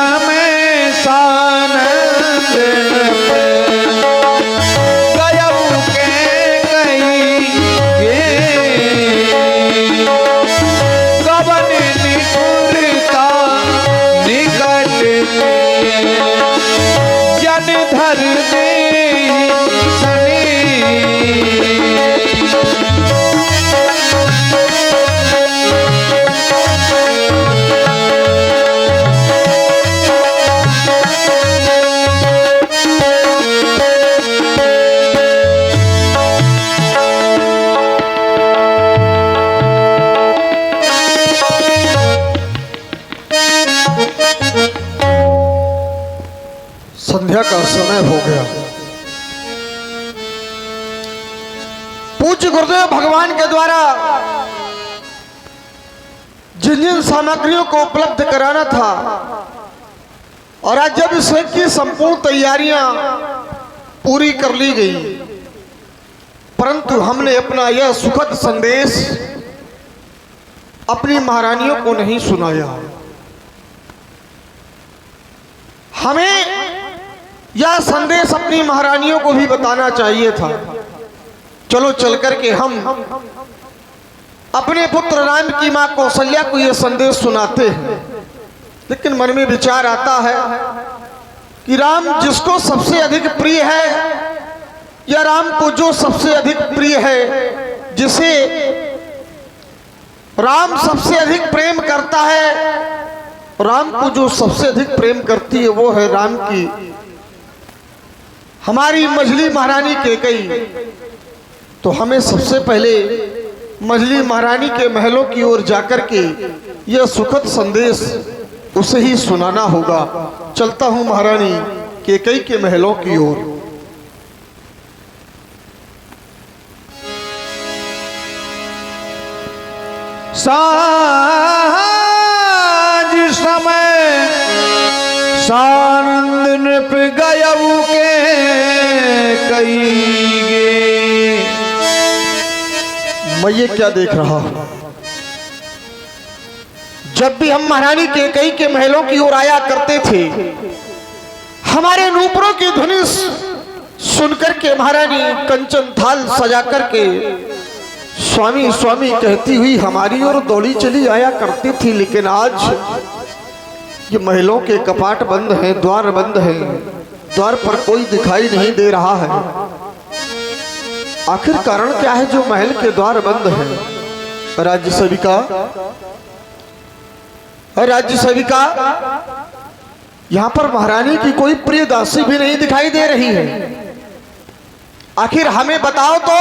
समय सानंद गयऊ के कई कवन निकुरता निकट जन धर दे सने संध्या का समय हो गया। पूज्य गुरुदेव भगवान के द्वारा जिन जिन सामग्रियों को उपलब्ध कराना था और आज जब इसकी की संपूर्ण तैयारियां पूरी कर ली गई, परंतु हमने अपना यह सुखद संदेश अपनी महारानियों को नहीं सुनाया। हमें यह संदेश अपनी महारानियों को भी बताना चाहिए था। चलो चल करके हम अपने पुत्र राम की मां कौशल्या को यह संदेश सुनाते हैं। लेकिन मन में विचार आता है कि राम जिसको सबसे अधिक प्रिय है, या राम को जो सबसे अधिक प्रिय है, जिसे राम सबसे अधिक प्रेम करता है, राम को जो सबसे अधिक प्रेम करती है वो है राम की हमारी मझली महारानी कैकेयी। तो हमें सबसे पहले मझली महारानी के महलों की ओर जाकर के यह सुखद संदेश उसे ही सुनाना होगा। चलता हूं महारानी कैकेयी के महलों की ओर। साँझ समय सानंद नृप गयऊ के कई गे। मैं ये क्या देख रहा हूं? जब भी हम महारानी कैकेयी के महलों की ओर आया करते थे, हमारे नूपुरों की ध्वनि सुनकर के महारानी कंचन थाल सजा करके स्वामी स्वामी कहती हुई हमारी ओर दौड़ी चली आया करती थी। लेकिन आज ये महलों के कपाट बंद हैं, द्वार बंद हैं, द्वार पर कोई दिखाई नहीं दे रहा है। आखिर कारण क्या है जो महल के द्वार बंद हैं? राज्य सेविका, राज्य सेविका, यहां पर महारानी की कोई प्रिय दासी भी नहीं दिखाई दे रही है। आखिर हमें बताओ तो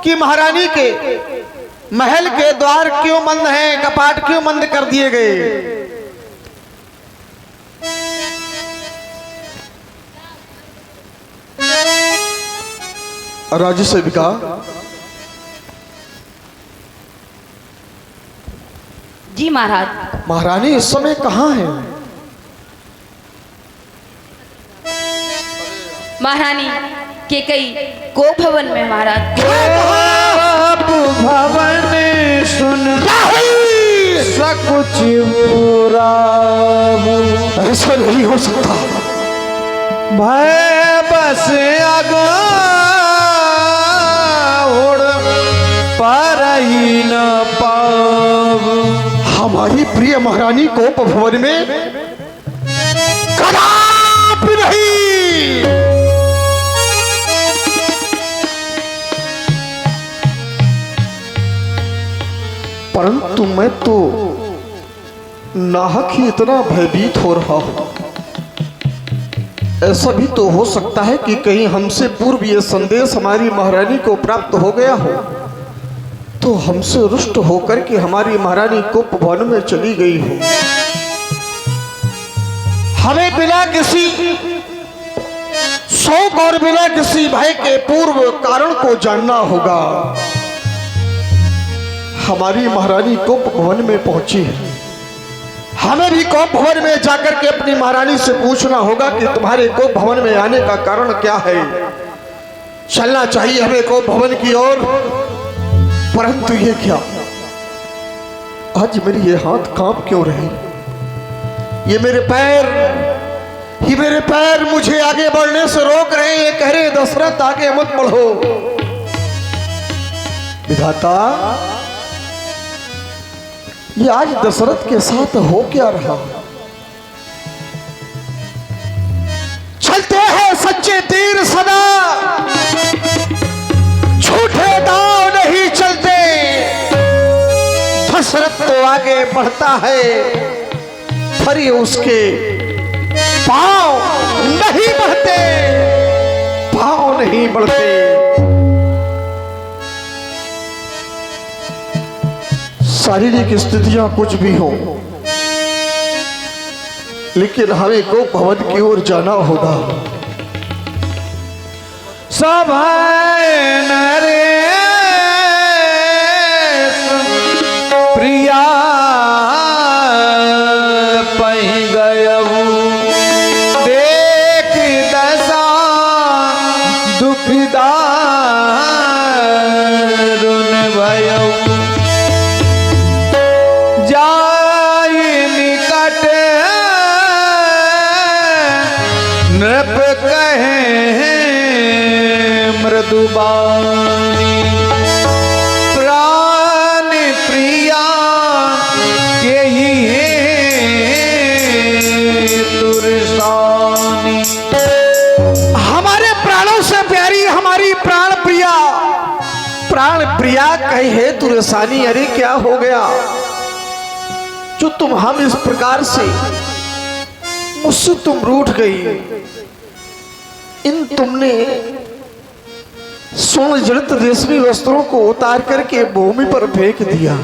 कि महारानी के महल के द्वार क्यों बंद हैं, कपाट क्यों बंद कर दिए गए? राज्य सेविका, जी महाराज। महारानी इस समय कहाँ है? महारानी कैकेयी गोप भवन में महाराज। गोप भवन सुन सकुच बुरा, ऐसा नहीं हो सकता। भय बस आगा उड़ पर ही न पाव। हमारी प्रिय महारानी गोप भवन में कदापि नहीं। परंतु मैं तो नाहक ही इतना भयभीत हो रहा हूं। ऐसा भी तो हो सकता है कि कहीं हमसे पूर्व यह संदेश हमारी महारानी को प्राप्त हो गया हो, तो हमसे रुष्ट होकर के हमारी महारानी गोप भवन में चली गई हो। हमें बिना किसी शौक और बिना किसी भय के पूर्व कारण को जानना होगा। हमारी महारानी गोप भवन में पहुंची है, हमें भी गोप भवन में जाकर के अपनी महारानी से पूछना होगा कि तुम्हारे गोप भवन में आने का कारण क्या है। चलना चाहिए हमें गोप भवन की ओर। परंतु ये क्या, आज मेरी ये हाथ कांप क्यों रहे? ये मेरे पैर मुझे आगे बढ़ने से रोक रहे हैं। ये कह रहे दशरथ आगे मत बढ़ो। विधाता, ये आज दशरथ के साथ हो क्या रहा? चलते हैं सच्चे तीर सदा, झूठे दांव नहीं चलते। दशरथ तो आगे बढ़ता है, पर ये उसके पांव नहीं बढ़ते, पांव नहीं बढ़ते। शारीरिक स्थितियां कुछ भी हो, लेकिन हमें को भवन की ओर जाना होगा। सभाए नरेश प्रिया पही गयऊ, देख दशा दुखदारुन भयऊ। जाय निकट नृप कहे मृदुबानी, प्राण प्रिया के ही तुरसानी। हमारे प्राणों से प्यारी हमारी प्राण प्रिया कहे तुरसानी। अरे क्या हो गया जो तुम हम इस प्रकार से मुझसे तुम रूठ गई? इन तुमने स्वर्ण जड़ित रेशमी वस्त्रों को उतार करके भूमि पर फेंक दिया,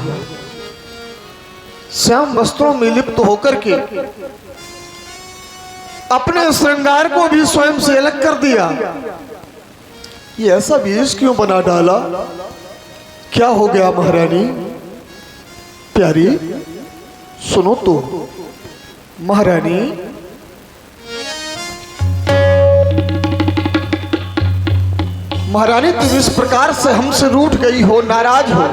श्याम वस्त्रों में लिप्त होकर के अपने श्रृंगार को भी स्वयं से अलग कर दिया। ये ऐसा वेश क्यों बना डाला? क्या हो गया महारानी? प्यारी सुनो तो। महारानी, महारानी तुम इस प्रकार से हमसे रूठ गई हो, नाराज हो,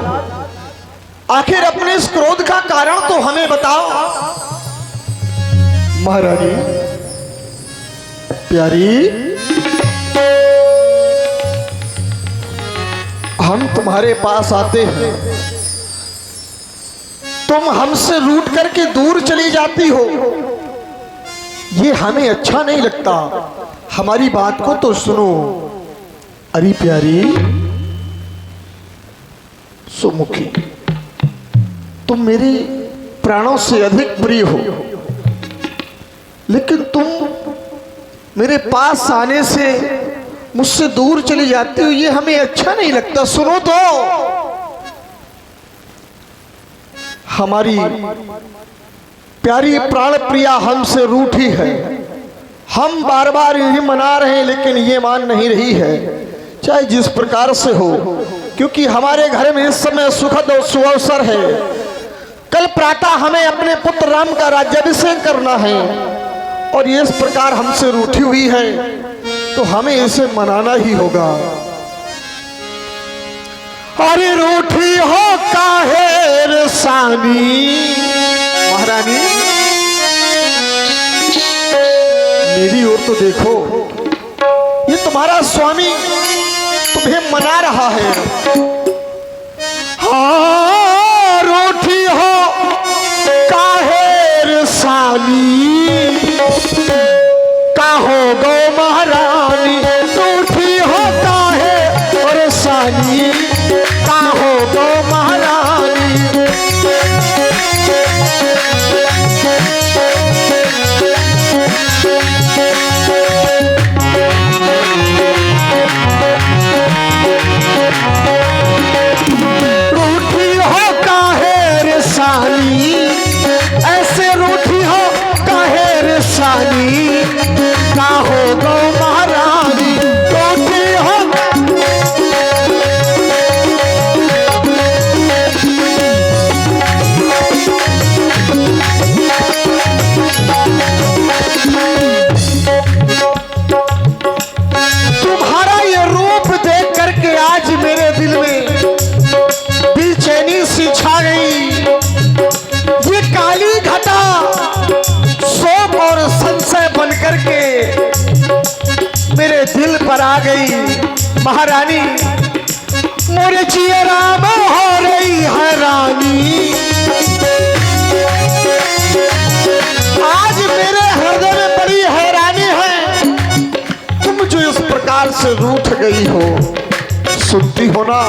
आखिर अपने इस क्रोध का कारण तो हमें बताओ। महारानी प्यारी, हम तुम्हारे पास आते हैं, तुम हमसे रूठ करके दूर चली जाती हो, ये हमें अच्छा नहीं लगता। हमारी बात को तो सुनो। अरे प्यारी सुमुखी, तुम मेरे प्राणों से अधिक प्रिय हो, लेकिन तुम मेरे पास आने से मुझसे दूर चली जाती हो, ये हमें अच्छा नहीं लगता। सुनो तो, हमारी प्यारी प्राण प्रिया हमसे रूठी है। हम बार बार इन्हें मना रहे हैं, लेकिन ये मान नहीं रही है, चाहे जिस प्रकार से हो, क्योंकि हमारे घर में इस समय सुखद और सुअवसर है। कल प्रातः हमें अपने पुत्र राम का राज्याभिषेक करना है, और ये इस प्रकार हमसे रूठी हुई है, तो हमें इसे मनाना ही होगा। अरे रूठी हो काहे रसानी। महारानी मेरी ओर तो देखो, ये तुम्हारा स्वामी तुम्हें मना रहा है। हाँ, रूठी हो काहे रसानी, काहो गो महारानी। रूठी हो काहे रसानी, काहो गो महारानी। रूठी हो काहे रसानी, ऐसे रूठी हो काहे रसानी, काहो गो महारानी। महारानी मोरे चियरा में हो रही हैरानी, आज मेरे हृदय में बड़ी हैरानी है। तुम जो इस प्रकार से रूठ गई हो, सुनती हो ना,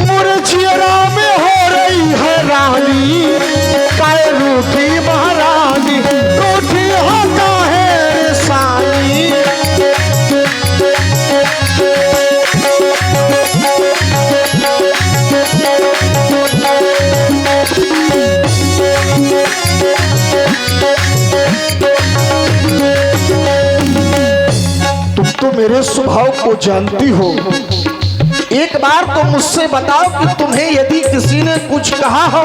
मोरे चियरा में हो रही हैरानी, काहे रूठी महारानी, रूठी हो काहे रे सानी। तुम तो मेरे स्वभाव को जानती हो, एक बार तो मुझसे बताओ कि तुम्हें यदि किसी ने कुछ कहा हो,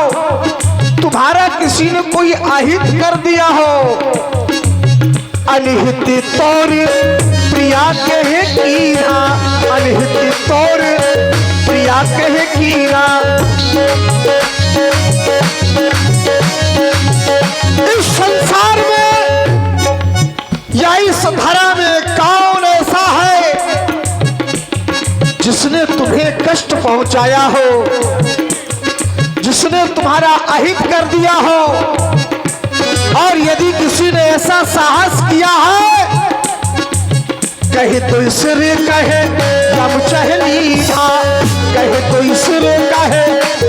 तुम्हारा किसी ने कोई आहित कर दिया हो, अनहित तौर प्रिया कहे कीरा, अनहित तौर प्रिया कहे कीरा। इस संसार में या इस धरा में कौन ऐसा है जिसने तुम्हें कष्ट पहुंचाया हो, जिसने तुम्हारा अहित कर दिया हो, और यदि किसी ने ऐसा साहस किया है, कहे तो इसरे कहे या मुचहलीना, कहे तो इसरे कहे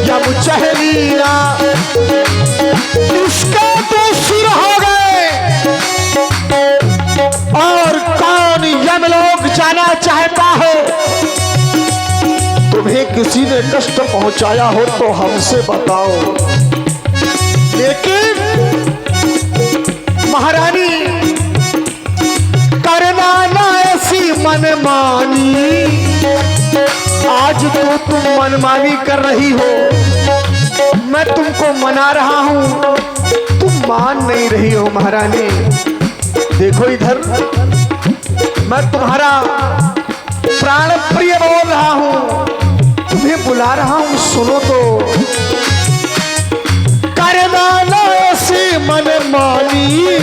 या मुचहलीना, इसका तो सिर हो गए। और कौन यमलोक जाना चाहता है? तुम्हें किसी ने कष्ट पहुंचाया हो तो हमसे बताओ। लेकिन महारानी करना ना ऐसी मनमानी, आज तो तुम मनमानी कर रही हो, मैं तुमको मना रहा हूं, तुम मान नहीं रही हो। महारानी देखो इधर, मैं तुम्हारा प्राण प्रिय बोल रहा हूं, तुम्हें बुला रहा हूं, सुनो तो। करना ना ऐसी मनमानी,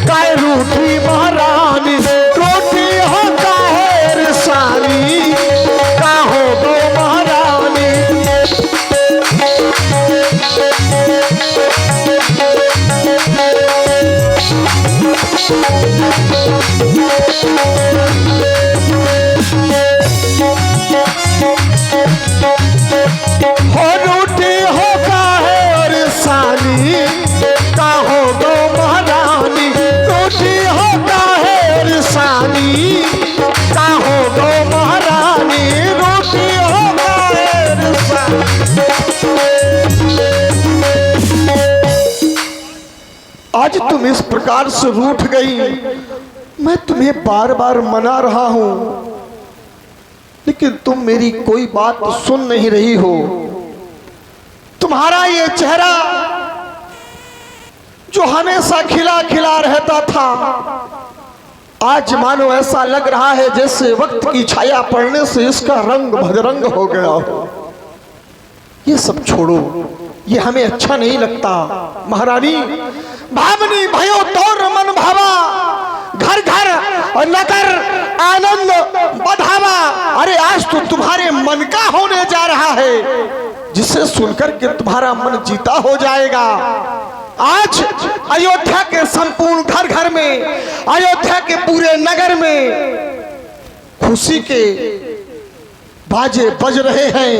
काय रूठी महारानी, रोटी हो काहे रे सानी, का हो गो महारानी। हो रूठी हो काहे रे सानी, का हो गो महारानी, रूठी हो काहे रे सानी, का हो गो महारानी, रूठी हो काहे रे सानी। आज तुम इस प्रकार से रूठ गई, मैं तुम्हें बार बार मना रहा हूं, लेकिन तुम मेरी कोई बात सुन नहीं रही हो। तुम्हारा ये चेहरा जो हमेशा खिला खिला रहता था, आज मानो ऐसा लग रहा है जैसे वक्त की छाया पड़ने से इसका रंग भदरंग हो गया हो। ये सब छोड़ो, ये हमें अच्छा नहीं लगता। महारानी भावनी भयो तोर मन भावा, घर घर और नगर आनंद बधावा। अरे आज तो तुम्हारे मन का होने जा रहा है, जिसे सुनकर के तुम्हारा मन जीता हो जाएगा। आज अयोध्या के संपूर्ण घर घर में, अयोध्या के पूरे नगर में खुशी के बाजे बज रहे हैं,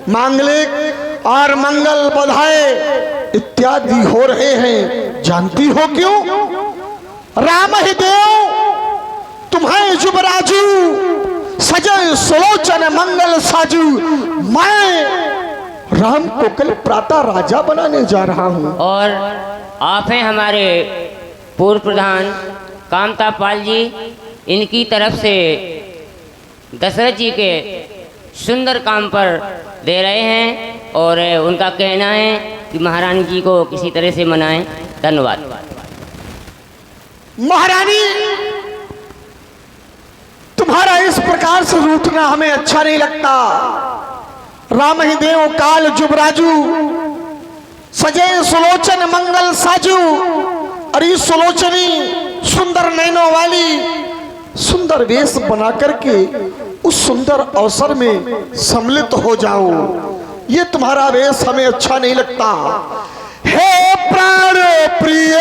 मांगलिक और मंगल बधाई इत्यादि हो रहे हैं। जानती हो क्यों? राम ही देव तुम्हें युवराजू, सजय सुलोचन मंगल साजू। मैं राम को कल प्रातः राजा बनाने जा रहा हूँ। और आप हैं हमारे पूर्व प्रधान कामता पाल जी, इनकी तरफ से दशरथ जी के सुंदर काम पर दे रहे हैं, और उनका कहना है कि महारानी जी को किसी तरह से मनाएं। धन्यवाद। महारानी तुम्हारा इस प्रकार से रूठना हमें अच्छा नहीं लगता। राम ही देव काल जुबराजू, सजय सुलोचन मंगल साजू। और इस सुलोचनी सुंदर नैनों वाली सुंदर वेश बना करके उस सुंदर अवसर में सम्मिलित हो जाओ। ये तुम्हारा वेश हमें अच्छा नहीं लगता। हे प्राण प्रिय,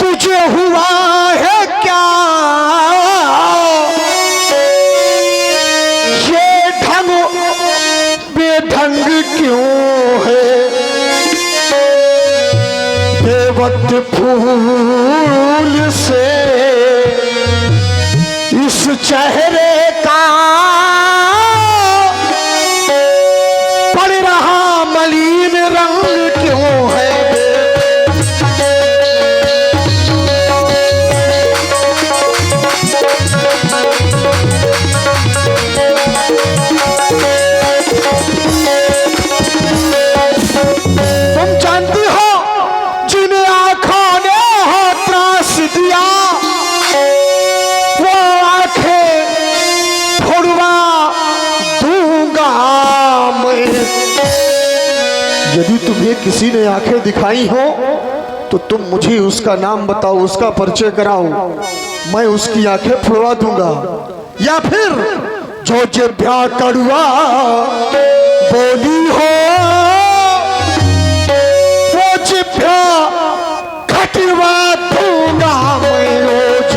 तुझे हुआ है क्या ये ढंग बेढंग क्यों है, बेवक्त फूल से इस चेहरे का पड़ रहा मलिन रंग क्यों है। तुम जानती हो जिन्हें आंखों ने हो त्रास दिया, वो आंखें फोड़वा दूंगा मैं। यदि तुम्हें किसी ने आंखें दिखाई हो तो तुम मुझे उसका नाम बताओ, उसका परिचय कराओ, मैं उसकी आंखें फोड़वा दूंगा। या फिर जो जिभ्या कड़वा बोली हो वो जिभ्या खटवा दूंगा मैं रोज।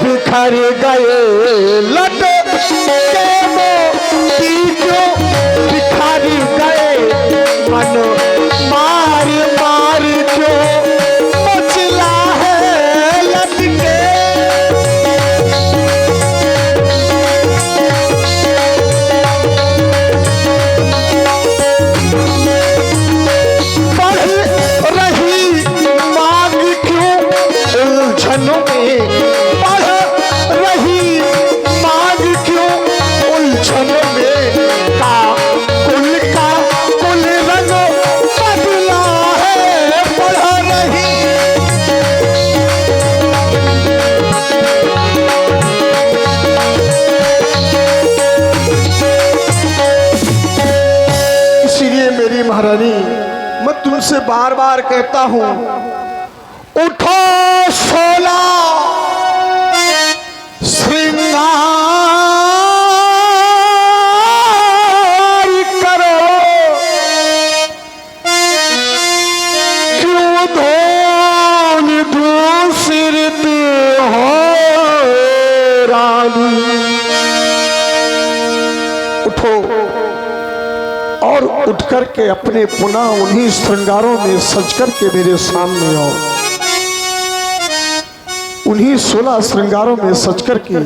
बिखर गए लट के मोती क्यों बिखर गए, मन मार मार क्यों मचला है लटके। बढ़ रही मांग क्यों उलझनों में, महारानी मैं तुमसे बार बार कहता हूं, उठो सोला श्रृंगार करो, क्यों धोल दूसरित हो रानी। उठो और उठ करके अपने पुनः उन्हीं श्रृंगारों में सज करके मेरे सामने आओ। उन्हीं 16 श्रृंगारों में सज करके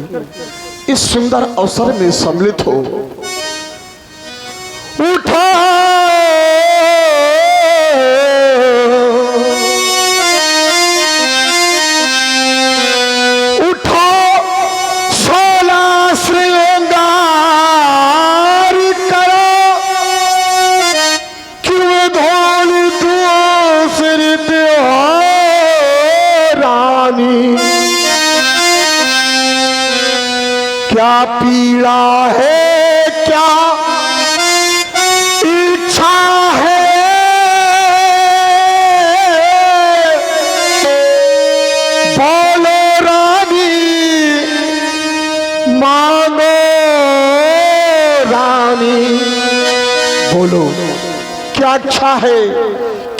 इस सुंदर अवसर में सम्मिलित हो। उठो उठो 16 श्रृंगार क्या पीड़ा है, क्या इच्छा है, बोलो रानी मांगो रानी। बोलो क्या इच्छा है,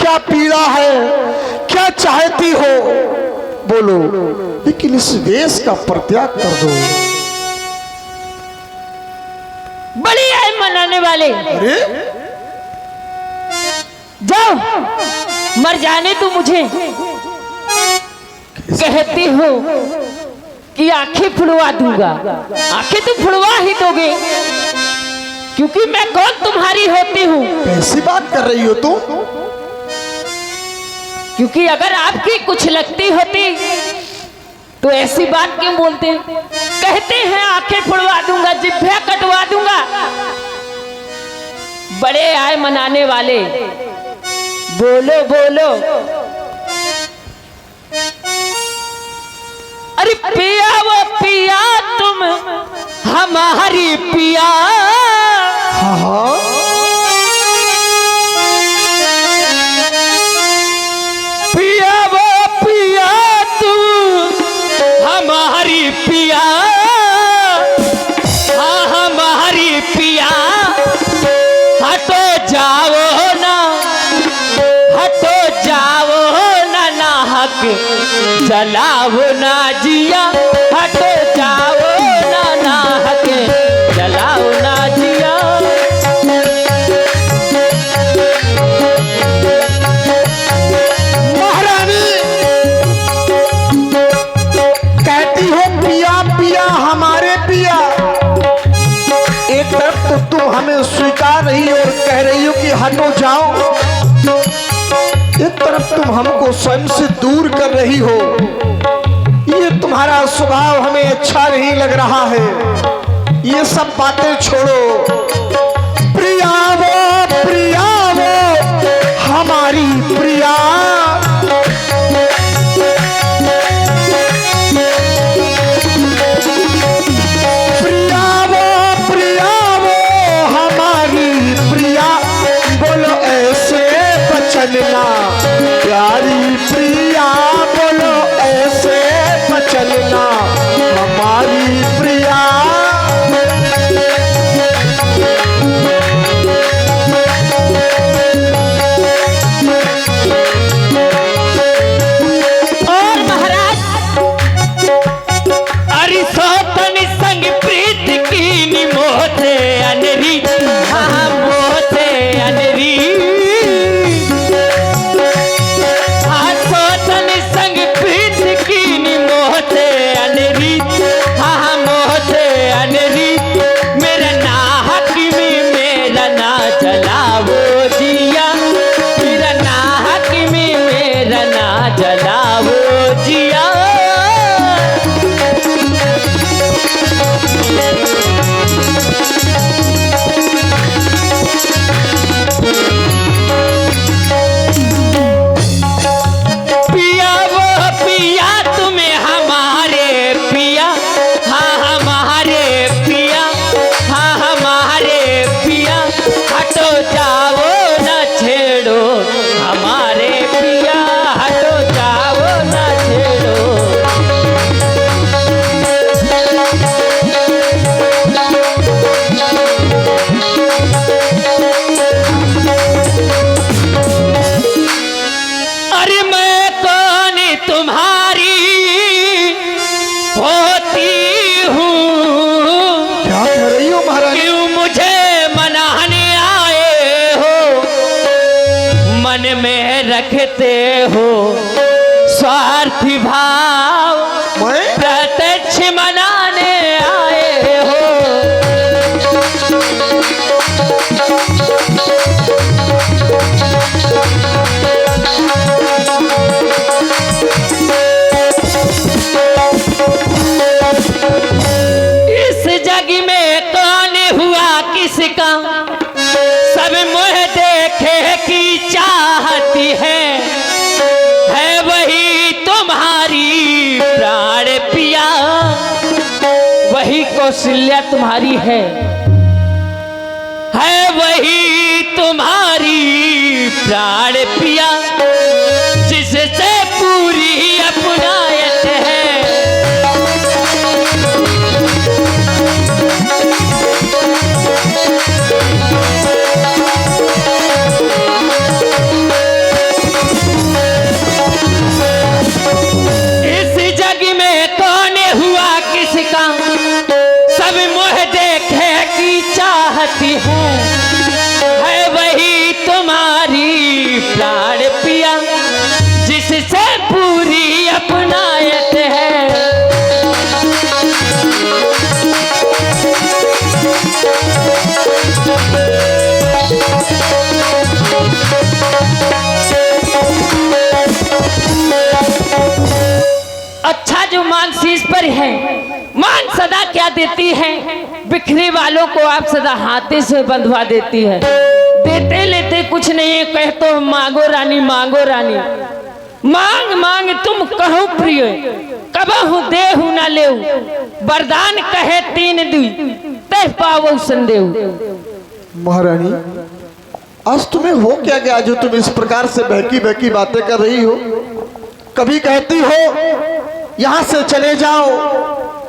क्या पीड़ा है, क्या चाहती हो, बोलो, लेकिन इस वेश का परित्याग कर दो। बड़ी आए मनाने वाले, अरे जाओ मर जाने तू मुझे कहती हो कि आंखें फुड़वा दूंगा। आंखें तो फुड़वा ही दोगे क्योंकि मैं कौन तुम्हारी होती हूँ। कैसी बात कर रही हो तुम? क्योंकि अगर आपकी कुछ लगती होती तो ऐसी बात क्यों बोलते? कहते हैं आंखें फुड़वा दूंगा, जिभ्या कटवा दूंगा। बड़े आए मनाने वाले, बोलो बोलो। अरे पिया वो पिया तुम हमारी पिया। हाँ पिया वो पिया तुम हमारी पिया। हाँ हमारी पिया। हटो जाओ ना, हटो जाओ ना, नाहक जलाओ ना जिया। हटो जाओ ना, नाहक जलाओ ना जिया। महारानी कहती हो पिया पिया हमारे पिया, एक तरफ तो तुम हमें स्वीकार रही और कह रही हो कि हटो जाओ, एक तरफ तुम हमको स्वयं से दूर कर रही हो। ये तुम्हारा स्वभाव हमें अच्छा नहीं लग रहा है। ये सब बातें छोड़ो। प्रिया वो हमारी प्रिया। प्रिया वो हमारी प्रिया। बोलो ऐसे बचलना प्यारी प्रिया। बोलो ऐसे बचलना हमारी प्रिया। और महाराज अरिसोतन संग प्रीत की निमोते अनरी। हाँ मोते अनरी। सोतन संग प्रीत की निमोते अनरी। हाँ मोते अनरी। मेरा नाहक में मेरा ना जलाओ जिया। मेरा नाहक में मेरा ना जलाओ जिया। पिया वो पिया तुम्हें हमारे पिया। हाँ हमारे पिया। हाँ हमारे पिया। हटो जाओ ना छेड़ो हमारे पिया। हटो जाओ ना छेड़ो। अरे मैं कौन तुम्हारी होती हूँ। क्या कह रही हो महारानी? क्यों मुझे मनाने आए हो। मन में रखते हो स्वार्थी भाव। मैं प्रत्यक्ष मनाने आए हो। इस जग में कौन हुआ किसका, सब मुँह देखे की चाहती है वही तुम्हारी प्राण पिया। वही कौशल्या तुम्हारी है वही तुम्हारी प्राण पिया। जिससे पूरी अपनायत है। इस जग में कौन हुआ किसका, सब मुँह देखे की चाहती है वही तुम्हारी प्राण पिया। जिससे पूरी अपनायत है। अच्छा जो मान शीश पर है, मान सदा क्या देती है। बिखरे वालों को आप सदा हाथे से बंधवा देती है। देते लेते कुछ नहीं है, कह तो मांगो रानी मांगो रानी, मांग मांग तुम कहो प्रिय, कबहु देहु न लेऊ, वरदान कहे तीन दी तह पावो संदेव। महारानी आज तुम्हें हो क्या गया जो तुम इस प्रकार से बहकी बहकी बातें कर रही हो? कभी कहती हो यहाँ से चले जाओ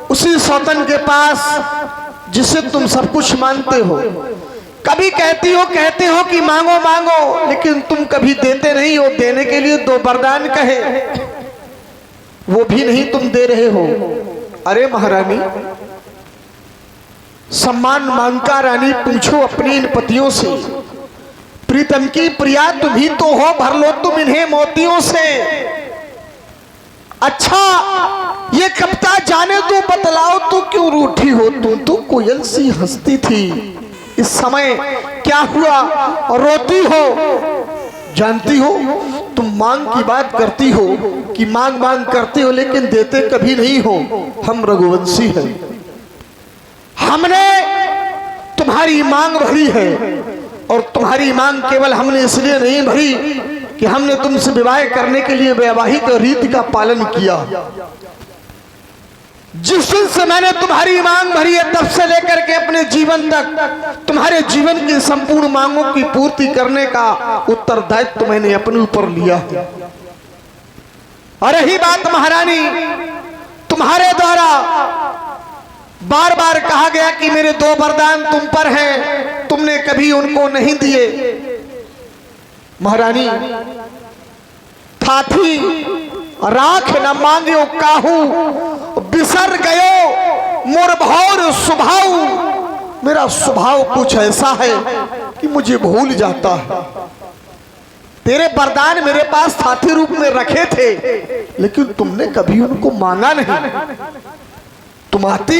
उसी सौतन के पास जिसे तुम सब कुछ मानते हो, कभी कहते हो कि मांगो मांगो, लेकिन तुम कभी देते नहीं हो। देने के लिए दो वरदान कहे, वो भी नहीं तुम दे रहे हो। अरे महारानी सम्मान मांगता रानी पूछो अपनी इन पतियों से, प्रीतम की प्रिया तुम ही तो हो, भर लो तुम इन्हें मोतियों से। अच्छा ये कविता जाने तो बतलाओ तू क्यों रूठी हो? तुम तो कोयल सी हंसती थी, इस समय क्या हुआ और रोती हो? जानती हो तुम मांग की बात करती हो कि मांग मांग करते हो, लेकिन देते कभी नहीं हो। हम रघुवंशी हैं, हमने तुम्हारी मांग भरी है, और तुम्हारी मांग केवल हमने इसलिए नहीं भरी कि हमने तुमसे विवाह करने के लिए वैवाहिक रीति का पालन किया। जिस दिन से मैंने तुम्हारी मांग भरी है तब से लेकर के अपने जीवन तक तुम्हारे जीवन की संपूर्ण मांगों की पूर्ति करने का उत्तरदायित्व मैंने अपने ऊपर लिया है। और रही बात महारानी, तुम्हारे द्वारा बार बार कहा गया कि मेरे दो वरदान तुम पर हैं, तुमने कभी उनको नहीं दिए। महारानी थाथी राख न मांग्यो काहू, बिसर गयो मोर भौर स्वभाव। मेरा स्वभाव कुछ ऐसा है कि मुझे भूल जाता है। तेरे वरदान मेरे पास साथी रूप में रखे थे, लेकिन तुमने कभी उनको मांगा नहीं। तुम आती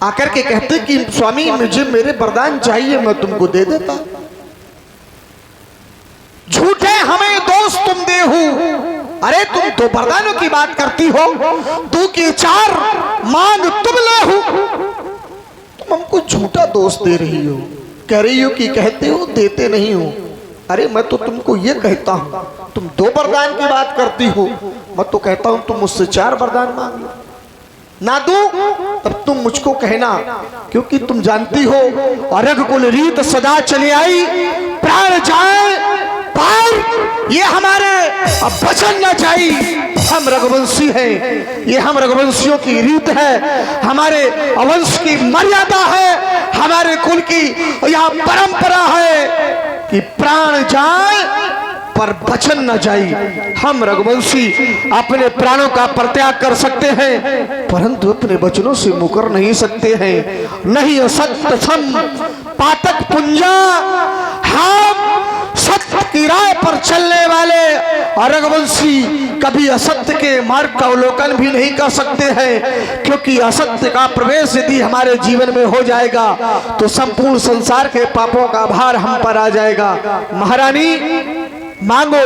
आकर के कहते कि स्वामी मुझे मेरे वरदान चाहिए, मैं तुमको दे देता। झूठे हमें दोष तुम देहू। अरे तुम दो वरदानों की बात करती हो, दो की चार मांग तुम लेहू। तुम हमको झूठा दोष दे रही हो, कह रही हो कि कहते हो देते नहीं हो। अरे मैं तो तुमको ये कहता हूं, तुम दो वरदान की बात करती हो, मैं तो कहता हूं तुम मुझसे चार वरदान मांग लो। ना दूं तब तुम मुझको कहना, क्योंकि तुम जानती हो अरग कुल रीत सदा चली आई, प्राण जाए पार ये हमारे अब वचन न चाहिए। हम रघुवंशी हैं, ये हम रघुवंशियों की रीत है, हमारे वंश की मर्यादा है, हमारे कुल की यह परंपरा है कि प्राण जाए पर वचन न जाए। हम रघुवंशी अपने प्राणों का परित्याग कर सकते हैं, परंतु अपने वचनों से मुकर नहीं सकते हैं। नहीं असत्य सम पातक पुंजा, हम सत्य की राह पर चलने वाले रघुवंशी कभी असत्य के मार्ग का अवलोकन भी नहीं कर सकते हैं, क्योंकि असत्य का प्रवेश यदि हमारे जीवन में हो जाएगा तो संपूर्ण संसार के पापों का भार हम पर आ जाएगा। महारानी मांगो,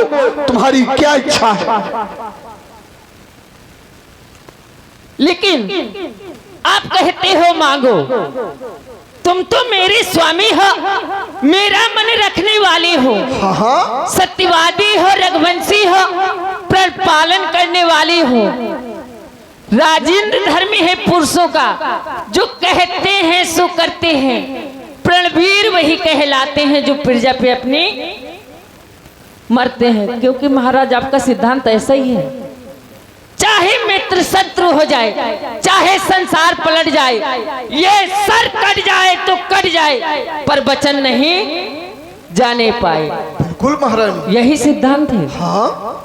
तुम्हारी क्या इच्छा है? लेकिन आप कहते हो मांगो, तुम तो मेरे स्वामी हो, मेरा मन रखने वाले हो, सत्यवादी हो, रघुवंशी हो, पालन करने वाले हो, राजेंद्र धर्मी है पुरुषों का, जो कहते हैं सो करते हैं। प्रणवीर वही कहलाते हैं जो प्रजा पे अपनी मरते हैं। क्योंकि महाराज आपका सिद्धांत ऐसा ही है, चाहे मित्र शत्रु हो जाए, चाहे संसार पलट जाए, ये सर कट जाए तो कट जाए, पर वचन नहीं जाने पाए। बिल्कुल महारानी, यही सिद्धांत है। हाँ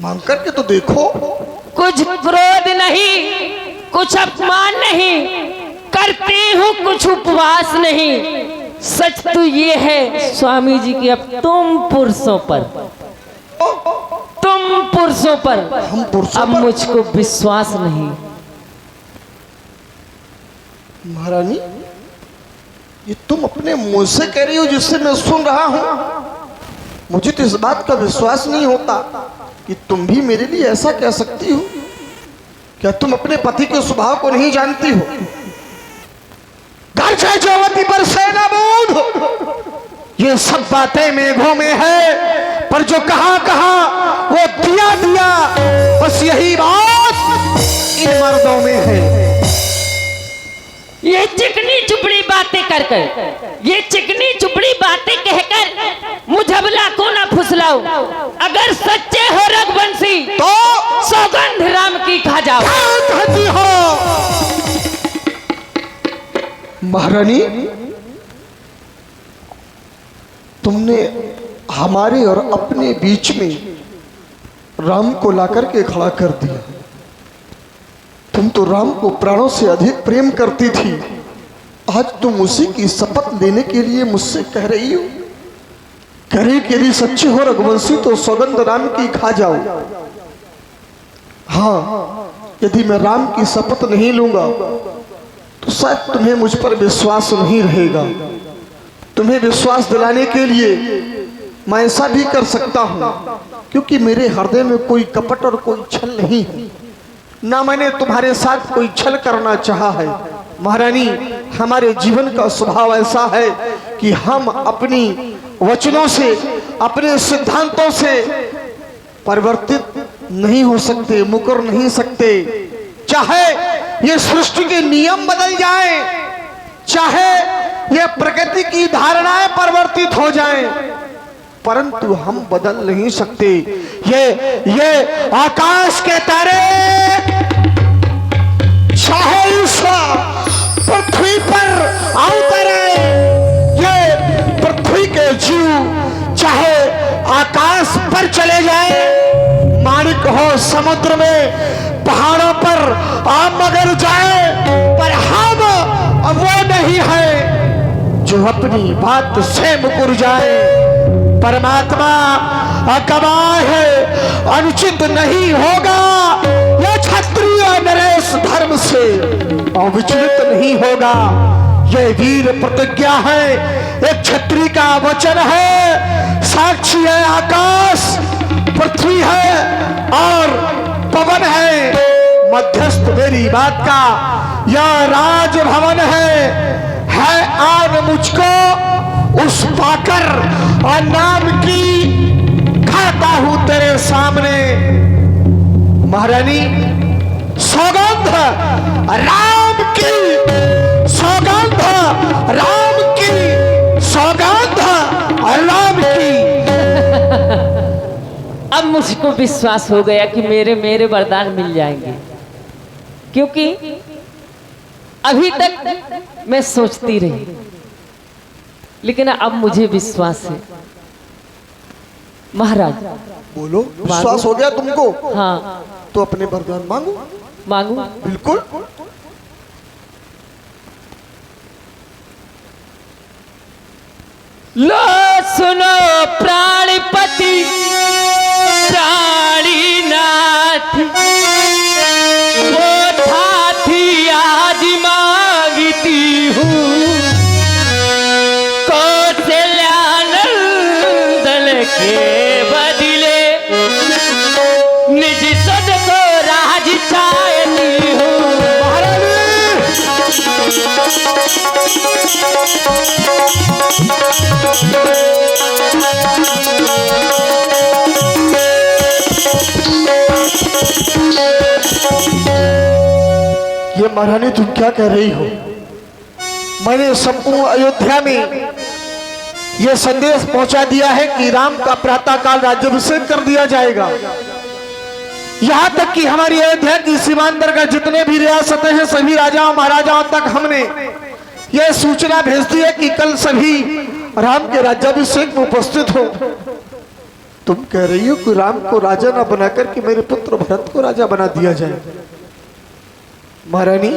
मांग करके तो देखो। कुछ क्रोध नहीं, कुछ अपमान नहीं, करती हूँ कुछ उपवास नहीं। सच तो ये है स्वामी जी की, अब तुम पुरुषों पर, तुम पुरुषों पर हम पुरुषों अब पर? मुझको विश्वास नहीं। महारानी ये तुम अपने मुंह से कह रही हो, जिससे मैं सुन रहा हूं। मुझे तो इस बात का विश्वास नहीं होता कि तुम भी मेरे लिए ऐसा कह सकती हो। क्या तुम अपने पति के स्वभाव को नहीं जानती हो? घर जयवती पर सेना बोध, ये सब बातें मेघों में है, पर जो कहा कहा वो दिया दिया, बस यही बात इन मर्दों में है। ये चिकनी चुपड़ी बातें कर कर, ये चिकनी चुपड़ी बातें कहकर मुझबला को ना फुसलाओ। अगर सच्चे हो रघुवंशी तो सौगंध राम की खा जाओ। कहती हो महारानी, तुमने हमारे और अपने बीच में राम को लाकर के खड़ा कर दिया। तुम तो राम को प्राणों से अधिक प्रेम करती थी, आज तुम उसी की शपथ लेने के लिए मुझसे कह रही हो। करे के लिए सच्चे हो रघुवंशी तो सौगंध राम की खा जाओ। हाँ, यदि मैं राम की शपथ नहीं लूंगा तो शायद तुम्हें मुझ पर विश्वास नहीं रहेगा। तुम्हें विश्वास दिलाने के लिए मैं ऐसा भी कर सकता हूं, क्योंकि मेरे हृदय में कोई कपट और कोई छल नहीं है, ना मैंने तुम्हारे साथ कोई छल करना चाहा है। महारानी, हमारे जीवन का स्वभाव ऐसा है कि हम अपनी वचनों से, अपने सिद्धांतों से परिवर्तित नहीं हो सकते, मुकर नहीं सकते। चाहे ये सृष्टि के नियम बदल जाएं, चाहे ये प्रकृति की धारणाएं परिवर्तित हो जाएं, परंतु हम बदल नहीं सकते। ये आकाश के तारे चाहे इस पृथ्वी पर उतरे, ये पृथ्वी के जीव चाहे आकाश पर चले जाए, माणिक हो समुद्र में, पहाड़ों पर आप मगर जाए, पर हम वो नहीं है जो अपनी बात से मुकर जाए। परमात्मा गवाह है, अनुचित नहीं होगा, यह क्षत्रिय नरेश धर्म से अविचलित नहीं होगा। यह वीर प्रतिज्ञा है, एक क्षत्रिय का वचन है। साक्षी है आकाश, पृथ्वी है और पवन है, मध्यस्थ मेरी बात का यह राजभवन है आन मुझको उस पाकर और नाम की खाता हूं तेरे सामने। महारानी, सौगंध राम की, सौगंध राम की, सौगंध राम की। अब मुझको विश्वास हो गया कि मेरे वरदान मिल जाएंगे, क्योंकि अभी तक मैं सोचती रही, लेकिन अब मुझे विश्वास है। महाराज, बोलो, विश्वास हो गया तुमको? हाँ। तो अपने वरदान मांगो। मांगू? बिल्कुल। लो सुनो प्राणपति प्राणीनाथ, वो था थी आज मांगती हूँ, कौशल्यानंदन के बदले निज सद को राज चाहती हूँ। ये महारानी, तुम क्या कह रही हो? मैंने संपूर्ण अयोध्या में यह संदेश पहुंचा दिया है कि राम का प्रातःकाल राज्याभिषेक कर दिया जाएगा। यहां तक कि हमारी अयोध्या की सीमांतर का जितने भी रियासतें हैं, सभी राजाओं महाराजाओं तक हमने यह सूचना भेज दी है कि कल सभी राम के राज्याभिषेक में उपस्थित हो। तुम कह रही हो कि राम को राजा न बनाकर के मेरे पुत्र भरत को राजा बना दिया जाए। महारानी,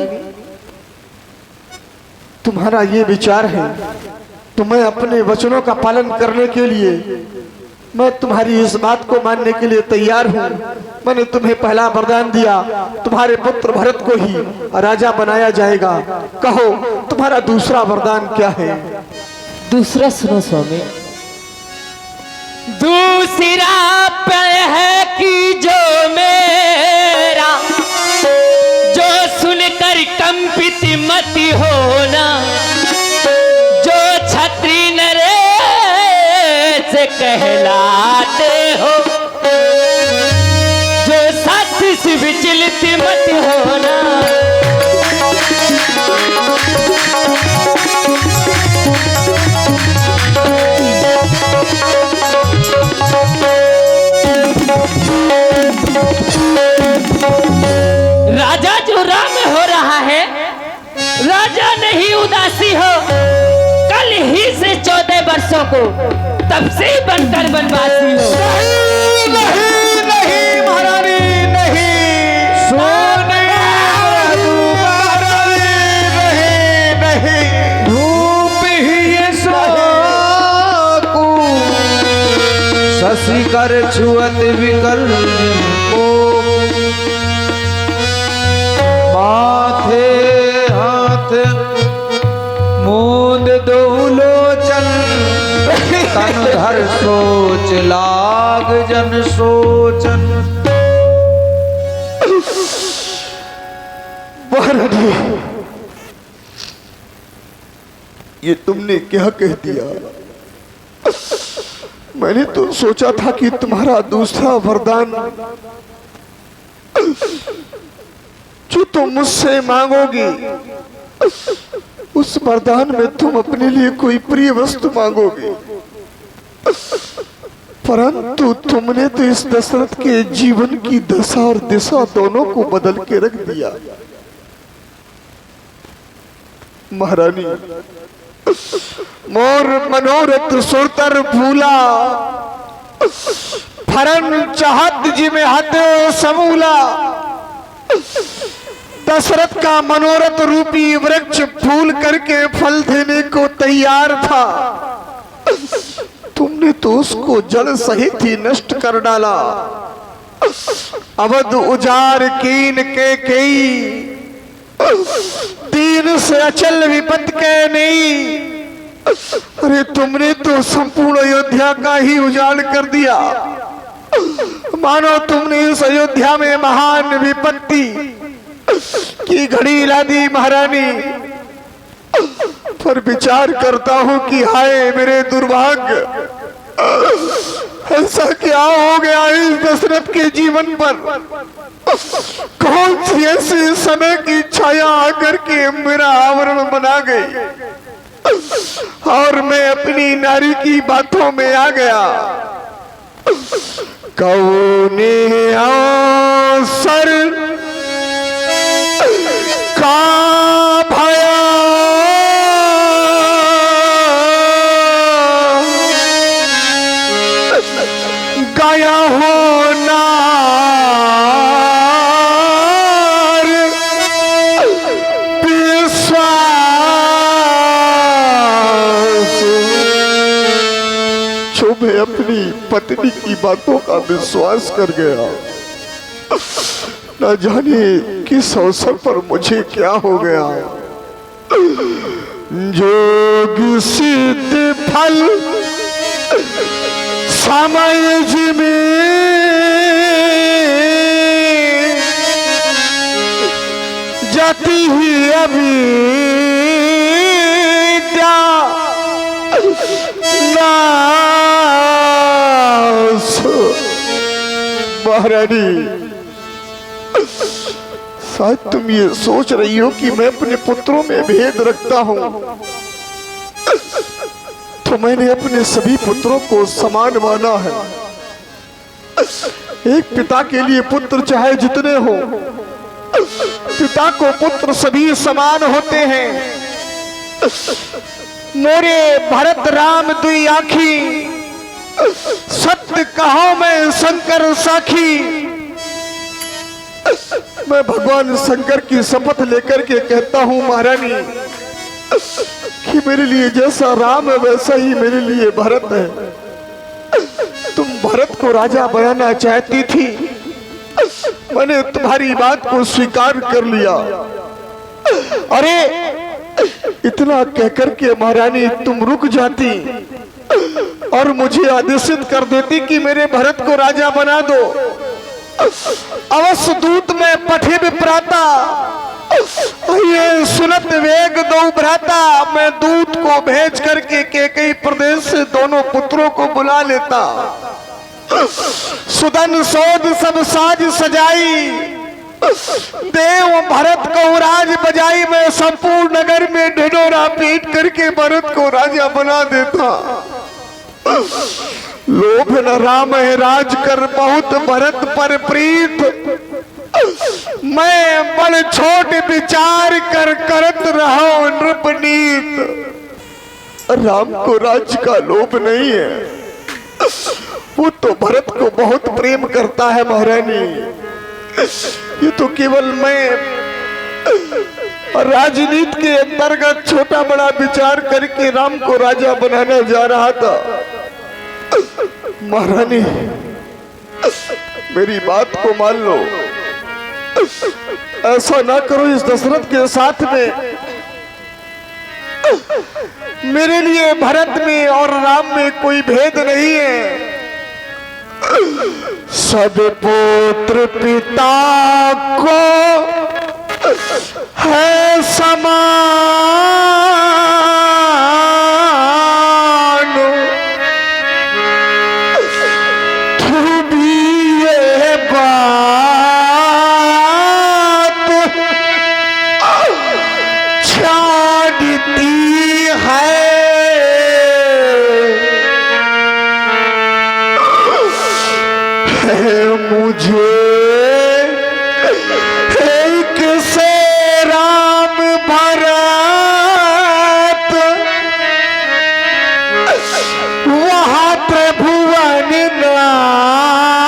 तुम्हारा ये विचार है तो मैं अपने वचनों का पालन करने के लिए, मैं तुम्हारी इस बात को मानने के लिए तैयार हूं। मैंने तुम्हें पहला वरदान दिया, तुम्हारे पुत्र भरत को ही राजा बनाया जाएगा। कहो, तुम्हारा दूसरा वरदान क्या है? दूसरा सुनो स्वामी। दूसरा पे है कि जो मेरा, जो सुनकर कंपित मत होना, जो छत्री नरेश कहलाते हो, जो साथी से विचलित मत होना। राजा जो राम हो रहा है, राजा नहीं उदासी हो। कल ही से 14 वर्षों को तब से बनकर बनवासी हो। नहीं नहीं महारानी नहीं, सोने नहीं नहीं, धूप ही ये साकू शशि कर छुअत विकल को, माथे हाथ मूंद दो लोचन, तन धर सोच लाग जन सोचन। महारानी ये तुमने क्या कह दिया? मैंने तो सोचा था कि तुम्हारा दूसरा वरदान जो तुम मुझसे मांगोगी, उस वरदान में तुम अपने लिए कोई प्रिय वस्तु मांगोगी, परंतु तुमने तो इस दशरथ के जीवन की दशा और दिशा दोनों को बदल के रख दिया। महारानी मोर मनोरथ सुरतर फूला, फरन चाहत जी में हाथे समूला। दशरथ का मनोरथ रूपी वृक्ष फूल करके फल देने को तैयार था, तुमने तो उसको जल सहित ही नष्ट कर डाला। अवध उजार कीन के कई, दीन से अचल विपत के नहीं। अरे तुमने तो संपूर्ण अयोध्या का ही उजाड़ कर दिया, मानो तुमने इस अयोध्या में महान विपत्ति की घड़ी ला दी। महारानी पर विचार करता हूं कि हाय मेरे दुर्भाग्य, ऐसा क्या हो गया इस दशरथ के जीवन पर? कौन सी ऐसी समय की छाया आकर के मेरा आवरण बना गई और मैं अपनी नारी की बातों में आ गया। कौने अवसर का भया गया हो नार विश्वास, जो मैं अपनी पत्नी की बातों का विश्वास कर गया, न जाने किस अवसर पर मुझे क्या हो गया। जोग सिद्ध फल समय में जाती ही अभी महारानी, शायद तुम ये सोच रही हो कि मैं अपने पुत्रों में भेद रखता हूं, तो मैंने अपने सभी पुत्रों को समान माना है। एक पिता के लिए पुत्र चाहे जितने हो, पिता को पुत्र सभी समान होते हैं। मोरे भरत राम दुई आखी, सत्य कहो मैं शंकर साखी। मैं भगवान शंकर की शपथ लेकर के कहता हूँ महारानी कि मेरे लिए जैसा राम है वैसा ही मेरे लिए भरत है। तुम भरत को राजा बनाना चाहती थी, मैंने तुम्हारी बात को स्वीकार कर लिया। अरे इतना कहकर के महारानी तुम रुक जाती और मुझे आदेशित कर देती कि मेरे भरत को राजा बना दो। अवश्य दूत में पठे विप्राता ये सुनत वेग दो भ्राता, मैं दूत को भेज करके कैकेयी प्रदेश से दोनों पुत्रों को बुला लेता। सुदन सोध सब साज सजाई, देव भरत को राज बजाई। मैं संपूर्ण नगर में ढिढोरा पीट करके भरत को राजा बना देता। लोभ न राम है राज कर, बहुत भरत पर प्रीत। मैं बड़ छोट विचार कर करत रहो नृपनीत। राम को राज्य का लोभ नहीं है, वो तो भरत को बहुत प्रेम करता है महारानी। ये तो केवल मैं राजनीति के अंतर्गत छोटा बड़ा विचार करके राम को राजा बनाने जा रहा था। महारानी मेरी बात को मान लो, ऐसा ना करो। इस दशरथ के साथ में मेरे लिए भरत में और राम में कोई भेद नहीं है। सब पुत्र पिता को है समान, तू भी ये बात छाड़ती है। मुझे एक से राम भरत, वहाँ त्रिभुवन नायक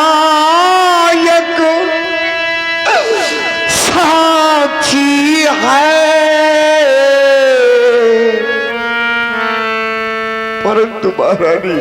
साक्षी है। परंतु महारानी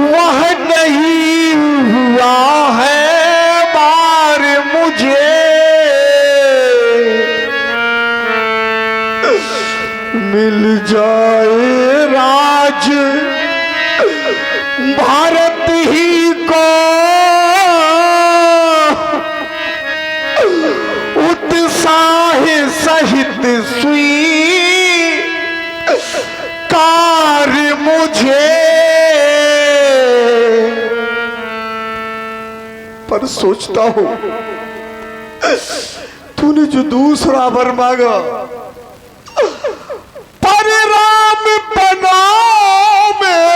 वह नहीं हुआ है बार मुझे। मिल जाए राज भारत ही को, उत्साह सहित स्वीकार मुझे। पर सोचता हूं तूने जो दूसरा वर मांगा, पर राम बनाओ में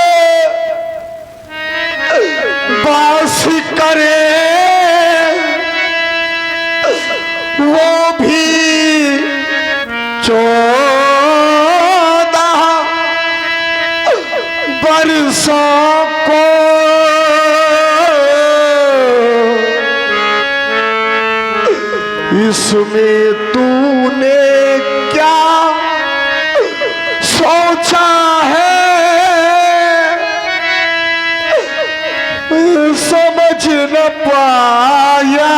बास करे, वो भी 14 वर्षों को। इसमें तूने क्या सोचा है, समझ न पाया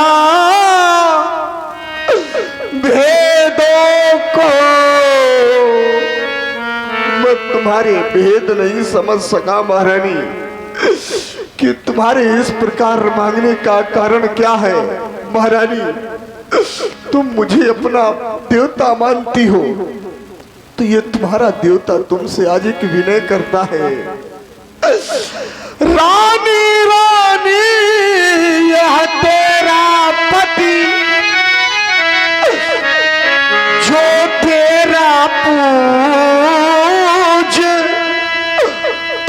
भेदों को। मैं तुम्हारे भेद नहीं समझ सका महारानी कि तुम्हारे इस प्रकार मांगने का कारण क्या है। महारानी तुम मुझे अपना देवता मानती हो, तो ये तुम्हारा देवता तुमसे आज एक विनय करता है। रानी रानी यह तेरा पति, जो तेरा पूज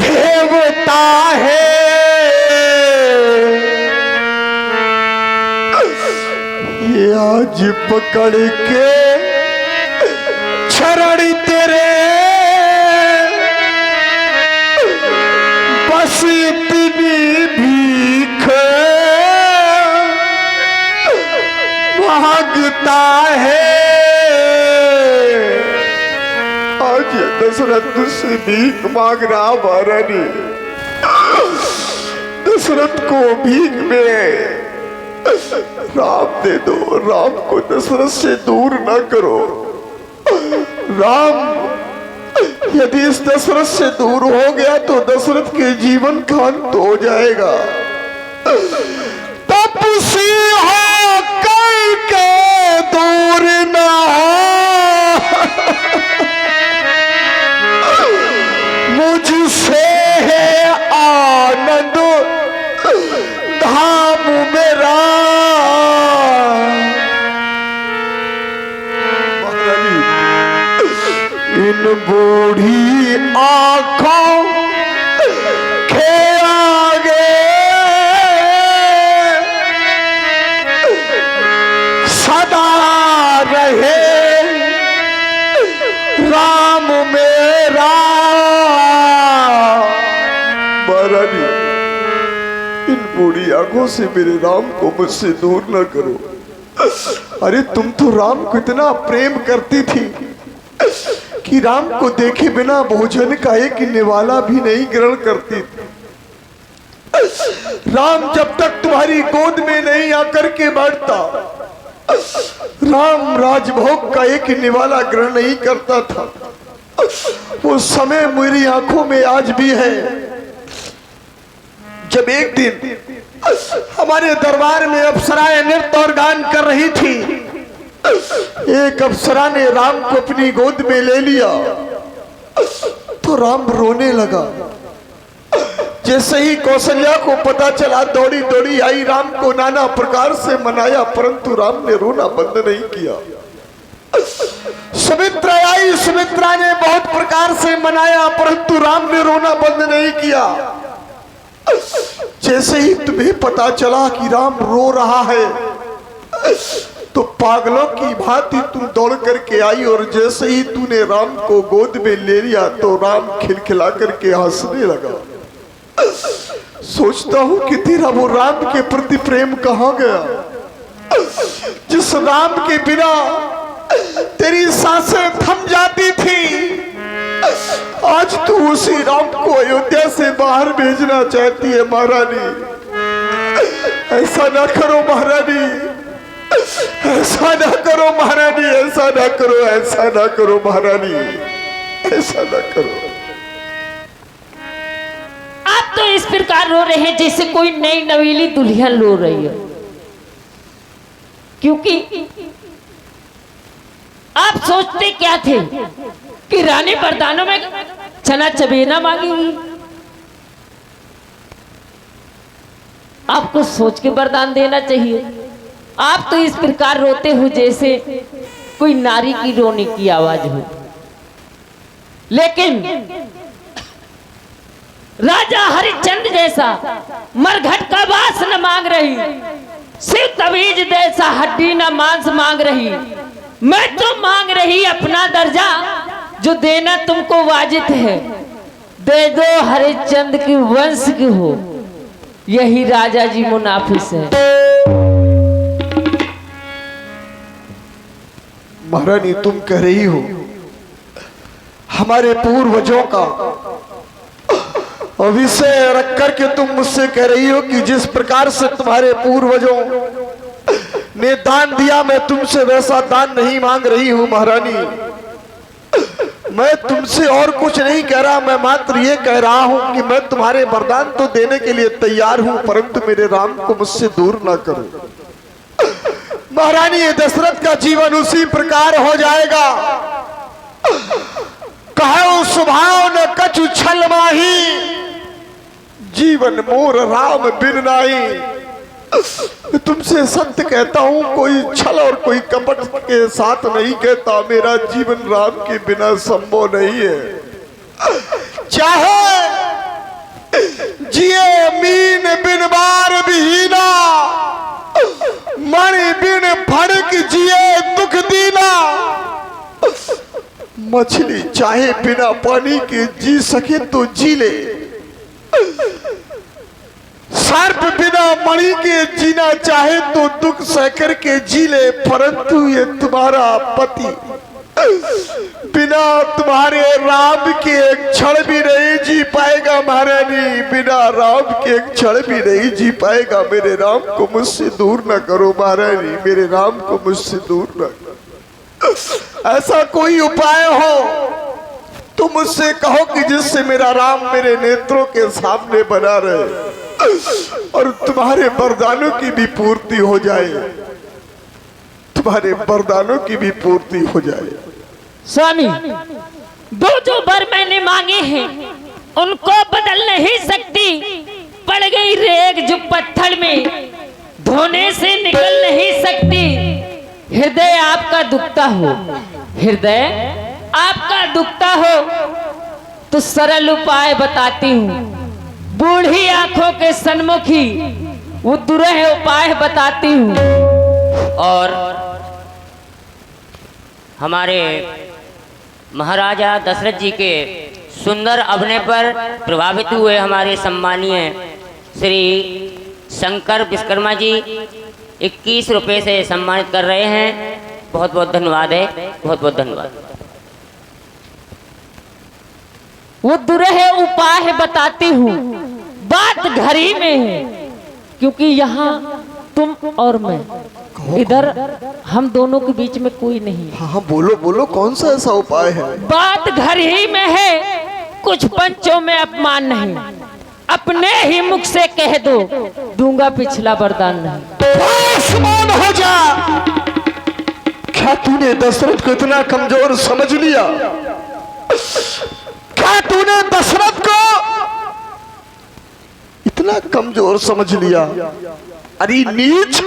देवता है। ये आज पकड़ के चरण तेरे, बस इतनी भीख मांगता है। आज दशरथ तुझसे भीख मांग रहा महारानी। दशरथ को भीख में राम दे दो, राम को दशरथ से दूर ना करो। राम यदि इस दशरथ से दूर हो गया तो दशरथ के जीवन का अंत हो जाएगा। तपसी हो करके दूर ना मुझसे है आनंद धाम मेरा। इन बूढ़ी आंखों के आगे सदा रहे राम मेरा। महारानी, इन बूढ़ी आंखों से मेरे राम को मुझसे दूर न करो। अरे तुम तो राम को इतना प्रेम करती थी कि राम को देखे बिना भोजन का एक निवाला भी नहीं ग्रहण करती थी। राम जब तक तुम्हारी गोद में नहीं आकर के बैठता, राम राजभोग का एक निवाला ग्रहण नहीं करता था। वो समय मेरी आंखों में आज भी है जब एक दिन हमारे दरबार में अप्सराएं नृत्य और गान कर रही थी। एक अप्सरा ने राम को अपनी गोद में ले लिया तो राम रोने लगा। जैसे ही कौशल्या को पता चला, दौड़ी दौड़ी आई, राम को नाना प्रकार से मनाया, परंतु राम ने रोना बंद नहीं किया। सुमित्रा आई, सुमित्रा ने बहुत प्रकार से मनाया, परंतु राम ने रोना बंद नहीं किया। जैसे ही तुम्हें पता चला कि राम रो रहा है तो पागलों की भांति तुम दौड़ करके आई, और जैसे ही तूने राम को गोद में ले लिया तो राम खिलखिला करके हंसने लगा। सोचता हूं कि तेरा वो राम के प्रति प्रेम कहां गया, जिस राम के बिना तेरी सांसें थम जाती थी। आज तू उसी राम को अयोध्या से बाहर भेजना चाहती है। महारानी, ऐसा ना करो महारानी, ऐसा ना करो महारानी, ऐसा ना करो, ऐसा ना करो महारानी, ऐसा ना करो। आप तो इस प्रकार रो रहे हैं जैसे कोई नई नवीली दुल्हन रो रही है, क्योंकि आप सोचते क्या थे कि रानी वरदानों में चना चबेना मांगेगी। आपको सोच के वरदान देना चाहिए। आप तो इस प्रकार रोते हो जैसे कोई नारी की रोने की आवाज हो। लेकिन राजा हरिश्चंद्र जैसा मरघट का वास न मांग रही, शिव तवीज जैसा हड्डी न मांस मांग रही। मैं तो मांग रही अपना दर्जा, जो देना तुमको वाजिब है। दे दो हरिश्चंद्र की वंश की हो, यही राजा जी मुनाफिस है। महारानी, तुम कह रही हो हमारे पूर्वजों का विषय रख करके तुम मुझसे कह रही हो कि जिस प्रकार से तुम्हारे पूर्वजों ने दान दिया, मैं तुमसे वैसा दान नहीं मांग रही हूं। महारानी, मैं तुमसे और कुछ नहीं कह रहा, मैं मात्र ये कह रहा हूं कि मैं तुम्हारे वरदान तो देने के लिए तैयार हूं, परंतु मेरे राम को मुझसे दूर ना करो। महारानी, ये दशरथ का जीवन उसी प्रकार हो जाएगा। कहो स्वभाव न कछु छल माही, जीवन मोर राम बिन नाही। तुमसे सत्य कहता हूं, कोई छल और कोई कपट के साथ नहीं कहता। मेरा जीवन राम के बिना संभव नहीं है। चाहे जिए मीन बिन बार विहीना, मणि बिन फड़क जिए दुख दीना। मछली चाहे बिना पानी के जी सके तो जी ले, सर्प बिना मणि के जीना चाहे तो दुख सहकर के जी ले, परंतु ये तुम्हारा पति बिना तुम्हारे राम के एक क्षण भी नहीं जी पाएगा महारानी, बिना राम के एक क्षण भी नहीं जी पाएगा। मेरे राम को मुझसे दूर न करो महारानी, मेरे राम को मुझसे दूर न करो। ऐसा कोई उपाय हो तो मुझसे कहो कि जिससे मेरा राम मेरे नेत्रों के सामने बना रहे और तुम्हारे वरदानों की भी पूर्ति हो जाए, तुम्हारे वरदानों की भी पूर्ति हो जाए। स्वामी, दो जो वर मैंने मांगे हैं उनको बदल नहीं सकती। पड़ गई रेग जो पत्थर में, धोने से निकल नहीं सकती। हृदय आपका दुखता हो, हृदय आपका दुखता हो तो सरल उपाय बताती हूँ। बूढ़ी आंखों के सन्मुखी वो दुरह उपाय बताती हूँ। और हमारे महाराजा दशरथ जी के सुंदर अभिनय पर प्रभावित हुए हमारे सम्मानीय श्री शंकर विश्वकर्मा जी 21 रुपये से सम्मानित कर रहे हैं। बहुत बहुत धन्यवाद है, बहुत बहुत धन्यवाद। वो दुरह उपाय बताती हूँ। बात घड़ी में है, क्योंकि यहाँ तुम और मैं, इधर हम दोनों के बीच में कोई नहीं। हाँ बोलो बोलो, कौन सा ऐसा उपाय है? बात घर ही में है, कुछ पंचों में अपमान नहीं। अपने ही मुख से कह दो, दूंगा पिछला वरदान नहीं। आसमान हो जा। क्या तूने दशरथ को इतना कमजोर समझ लिया? क्या तूने दशरथ को इतना कमजोर समझ लिया? अरे नीच,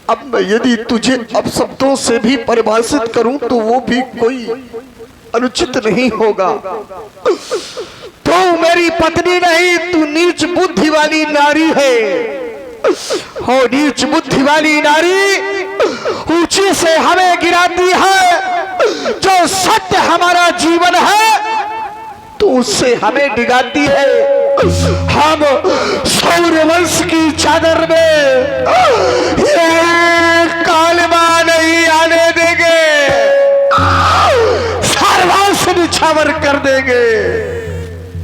अब मैं यदि तुझे अपशब्दों से भी परिभाषित करूं तो वो भी कोई अनुचित नहीं होगा। तो मेरी पत्नी नहीं, तू नीच बुद्धि वाली नारी है। हो नीच बुद्धि वाली नारी ऊंची से हमें गिराती है। जो सत्य हमारा जीवन है तो उससे हमें डिगाती है। हम सौरवंश की चादर में ये कालिमा नहीं आने देंगे, सर्वांश निछावर कर देंगे,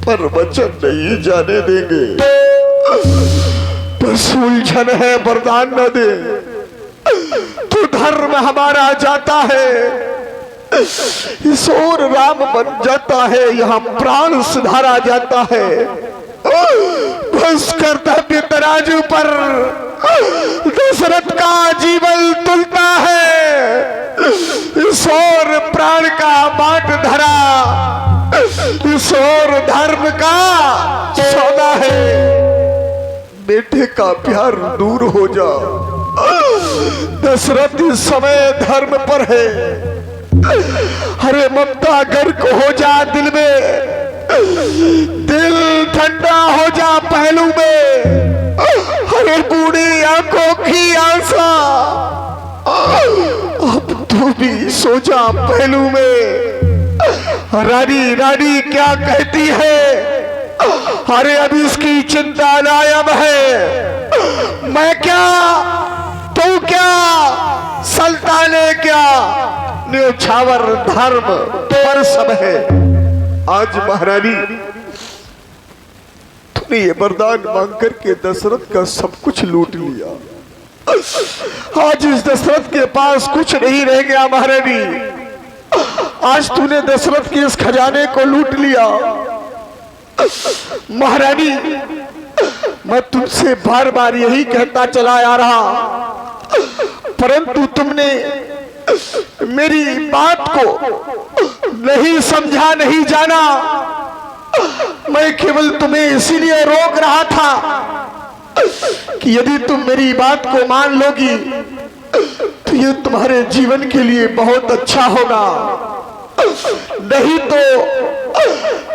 पर वचन नहीं जाने देंगे। बस उलझन है, वरदान न दे तो धर्म हमारा जाता है, ईश्वर राम बन जाता है, यहाँ प्राण सुधारा जाता है। बस कर्तव्य तराजू पर दशरथ का जीवन तुलता है, ईश्वर प्राण का बाट धरा, ईश्वर धर्म का सौदा है। बेटे का प्यार दूर हो जा। दशरथ इस समय धर्म पर है। अरे ममता गर्क हो जा दिल में, दिल ठंडा हो जा पहलू में। अरे बूढ़ी आंखों की आशा, अब तू भी सो जा पहलू में। रानी रानी क्या कहती है? अरे अब इसकी चिंता नायाब है। मैं क्या, तू क्या, सल्ताने क्या, न्योछावर धर्म पर सब है। आज महारानी तूने ये वरदान मांग करके दशरथ का सब कुछ लूट लिया। आज इस दशरथ के पास कुछ नहीं रह गया महारानी। आज तूने दशरथ के इस खजाने को लूट लिया। महारानी मैं तुमसे बार बार यही कहता चला आ रहा, परंतु तुमने मेरी बात को नहीं समझा, नहीं जाना। मैं केवल तुम्हें इसीलिए रोक रहा था कि यदि तुम मेरी बात को मान लोगी तो ये तुम्हारे जीवन के लिए बहुत अच्छा होगा। नहीं तो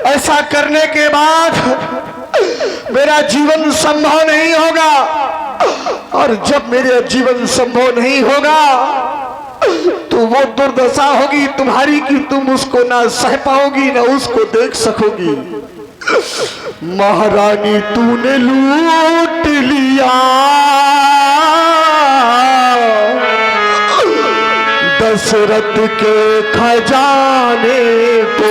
ऐसा करने के बाद मेरा जीवन संभव नहीं होगा, और जब मेरा जीवन संभव नहीं होगा तो वो दुर्दशा होगी तुम्हारी कि तुम उसको ना सह पाओगी ना उसको देख सकोगी। महारानी तूने लूट लिया दशरथ के खजाने को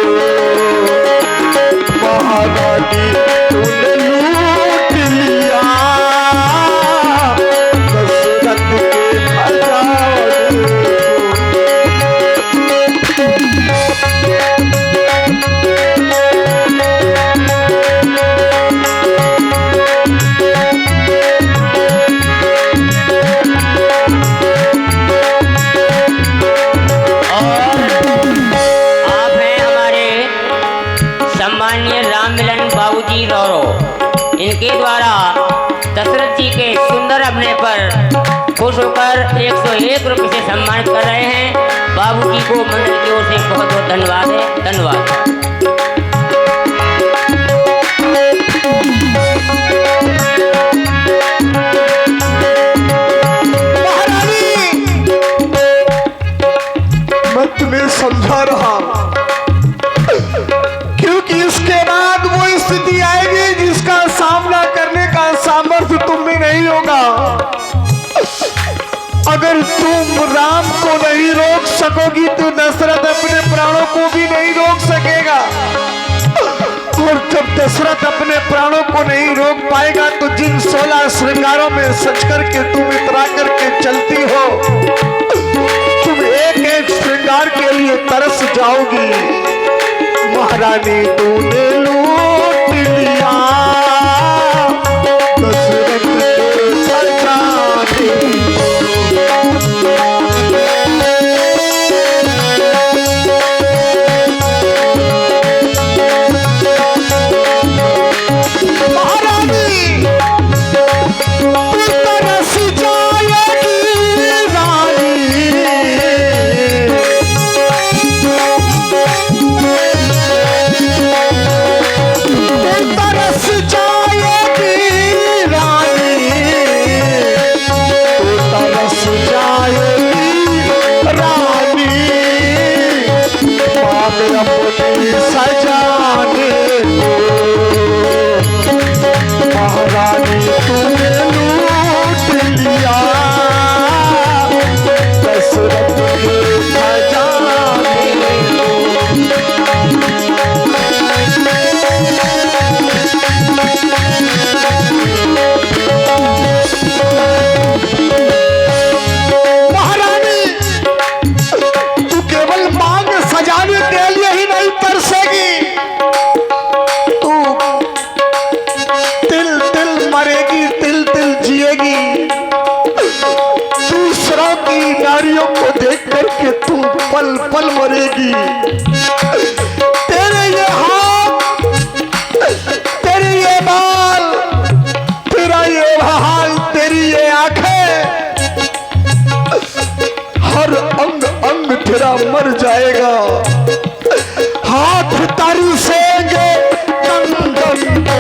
महारानी तूने लूट लिया, दशरथ के खजाने इनके द्वारा दशरथ जी के सुंदर अभिनय पर खुश होकर 101 रुपये से सम्मानित कर रहे हैं। बाबू जी को मंडल की ओर से बहुत बहुत धन्यवाद है। धन्यवाद। मैं तुम्हें समझा रहा क्योंकि इसके बाद वो स्थिति आएगी जिसका सामना करने का सामर्थ्य तुम में नहीं होगा। अगर तुम राम को नहीं रोक सकोगी तो दशरथ अपने प्राणों को भी नहीं रोक सकेगा, और जब दशरथ अपने प्राणों को नहीं रोक पाएगा तो जिन 16 श्रृंगारों में सच करके तुम इतरा करके चलती हो, तुम एक एक श्रृंगार के लिए तरस जाओगी। महारानी तूने लूट लिया दशरथ के खजाने। महारानी तू तरस जाएगी रानी, तरस जाएगी रानी, तू तरस जाएगी रानी, पावे अपनी सजाने को। महारानी तूने लूट लिया दशरथ के खजाने को। महारानी तू केवल मांग सजाने के लिए ही नहीं तरसेगी, तू तिल तिल मरेगी, तिल तिल जिएगी। दूसरों की नारियों को देख करके तू पल पल मरेगी। तेरे ये हाथ, तेरे ये बाल, तेरा ये हाल, तेरी ये आंखें, हर अंग अंग तेरा मर जाएगा। हाथ तरसेंगे कंगन को,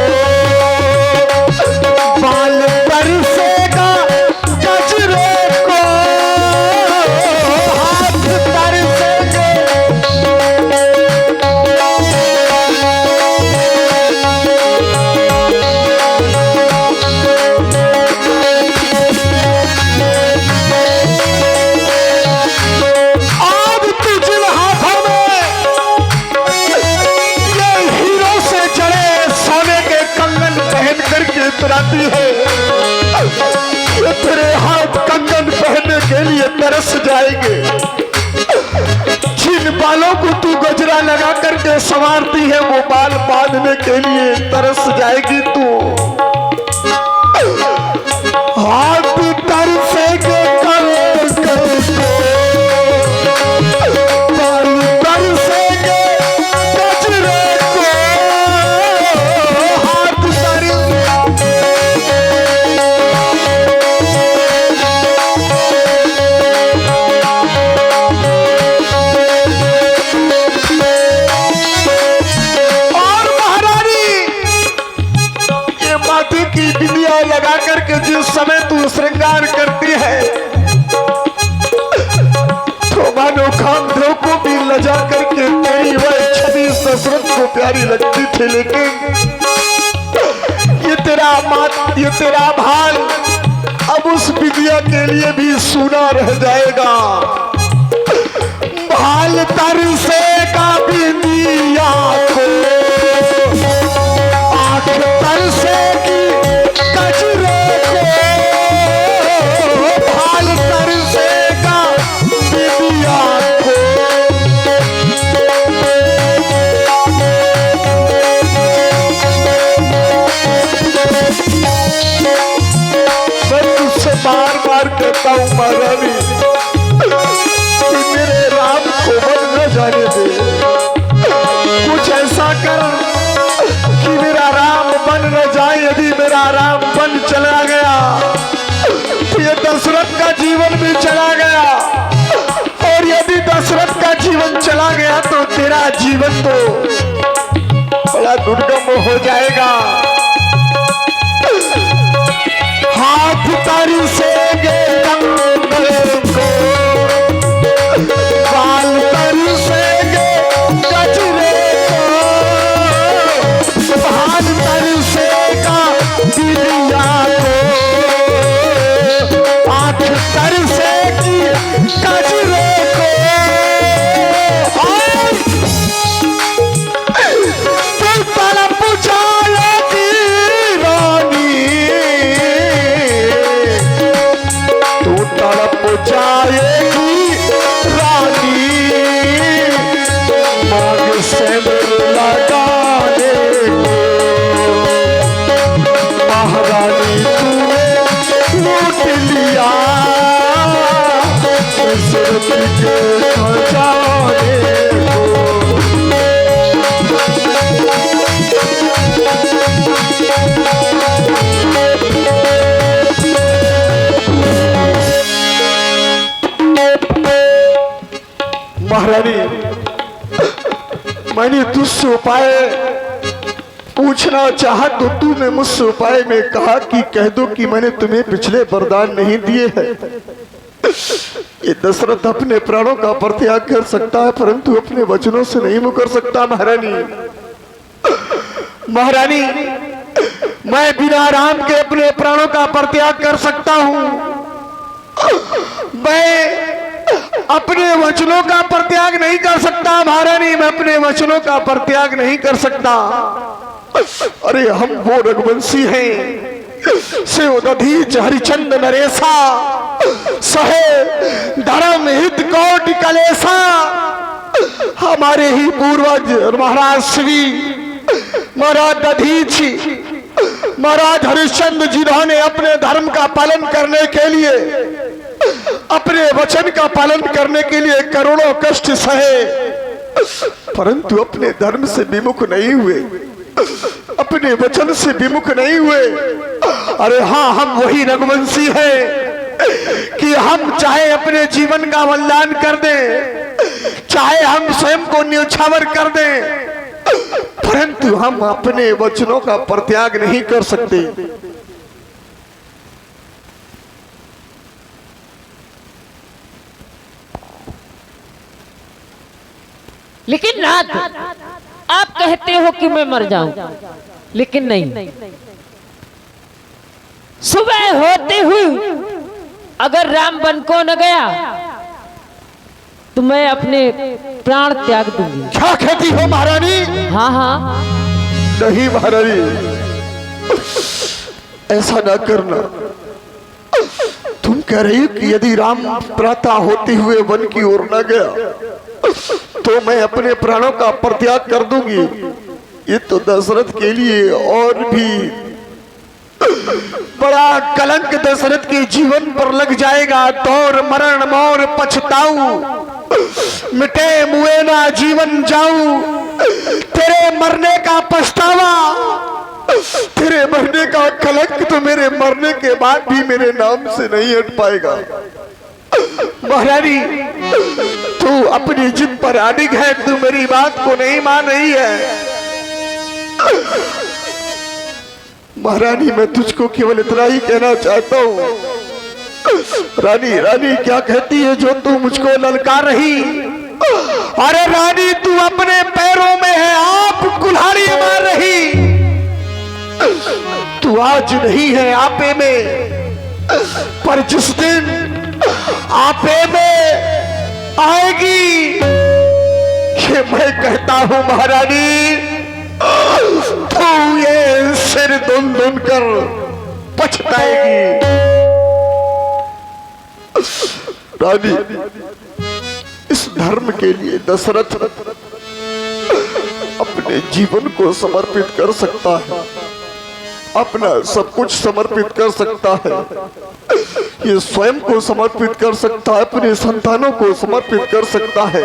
बाल तरसेगा गजरे को, हाथ तरसेंगे। आज तू जिन हाथों में ये हीरो से जड़े सोने के कंगन पहन करके उतराती है, ये तेरे हाथ कंगन पहनने के लिए तरस जाएंगे। जिन बालों को तू गजरा लगा करके संवारती है वो बाल बांधने के लिए तरस जाएगी तू। हाथ तरसेंगे कंगन को, बाल तरसेंगे गजरे को, हाथ तरसेंगे। और महारानी ये माथे की बिंदिया लगा करके जिस समय तू श्रृंगार करती है तो मानो कामदेव को भी लजा करके तेरी वह छवि दशरथ को प्यारी लगती थी, लेकिन ये तेरा भाल अब उस विद्या के लिए भी सूना रह जाएगा। भाल तर से का बिंदिया को आंख तर से की कजरे को भाल तर से का बिंदिया को मैं तुझसे बार बार कहता हूँ महारानी कि मेरे राम को बन न जाने दे। कुछ ऐसा कर कि मेरा राम बन न जाए। यदि मेरा राम बन चला गया तो ये दशरथ का जीवन भी चला गया, और यदि दशरथ का जीवन चला गया तो तेरा जीवन तो बड़ा दुर्गम हो जाएगा। हाथ तर से गे कंगन को बाल तर से गे गजरे को भाल तर से का बिलिया को आंख तर से की गजरे को तू तड़प जाएगी रानी, तू तड़प जाएगी रानी मांग से लगाने को। महारानी तूने लूट लिया दशरथ के खजाने को। महारानी मैंने तुझसे उपाय पूछना चाहा तो तूने मुझसे उपाय में कहा कि कह दो कि मैंने तुम्हें पिछले वरदान नहीं दिए हैं। ये दशरथ अपने प्राणों का परित्याग कर सकता है परंतु अपने वचनों से नहीं मुकर सकता। महारानी महारानी मैं बिना राम के अपने प्राणों का परित्याग कर सकता हूँ। मैं अपने वचनों का परित्याग नहीं कर सकता महारानी, मैं अपने वचनों का परित्याग नहीं कर सकता। अरे हम वो रघुवंशी हैं शिवदधीच हरिचंद नरेशा सहे धर्म हित कोटि कलेशा। हमारे ही पूर्वज महाराज श्री महाराज दधीच महाराज हरिश्चंद्र जिन्होंने अपने धर्म का पालन करने के लिए अपने वचन का पालन करने के लिए करोड़ों कष्ट सहे परंतु अपने धर्म से विमुख नहीं हुए, अपने वचन से विमुख नहीं हुए। अरे हाँ हम वही रघुवंशी हैं कि हम चाहे अपने जीवन का बलिदान कर दें, चाहे हम स्वयं को न्यौछावर कर दें, परंतु हम अपने वचनों का परित्याग नहीं कर सकते। लेकिन नाथ आप कहते हो कि मैं मर जाऊं, लेकिन नहीं, सुबह होते हुए अगर राम बन को न गया तो मैं अपने प्राण त्याग दूंगी। क्या कहती हो महारानी? हाँ हाँ नहीं महारानी ऐसा ना करना। तुम कह रही हो कि यदि राम प्रातः होते हुए वन की ओर न गया तो मैं अपने प्राणों का परित्याग कर दूंगी। ये तो दशरथ के लिए और भी बड़ा कलंक दशरथ के जीवन पर लग जाएगा। दौर मरण मोर पछताऊ मिटे मुए ना जीवन जाऊं, तेरे मरने का पछतावा, तेरे मरने का कलंक तो मेरे मरने के बाद भी मेरे नाम से नहीं हट पाएगा। महारानी तू अपनी जिद पर अडिग है, तू मेरी बात को नहीं मान रही है। महारानी मैं तुझको केवल इतना ही कहना चाहता हूँ। रानी रानी क्या कहती है जो तू मुझको ललकार रही? अरे रानी तू अपने पैरों में है आप कुल्हाड़ी मार रही। तू आज नहीं है आपे में, पर जिस दिन आपे में आएगी, ये मैं कहता हूं महारानी। तू ये सिर धुन धुन कर पछताएगी। रानी, इस धर्म के लिए दशरथ अपने जीवन को समर्पित कर सकता है, अपना सब कुछ समर्पित कर सकता है, ये स्वयं को समर्पित कर सकता है, अपने संतानों को समर्पित कर सकता है,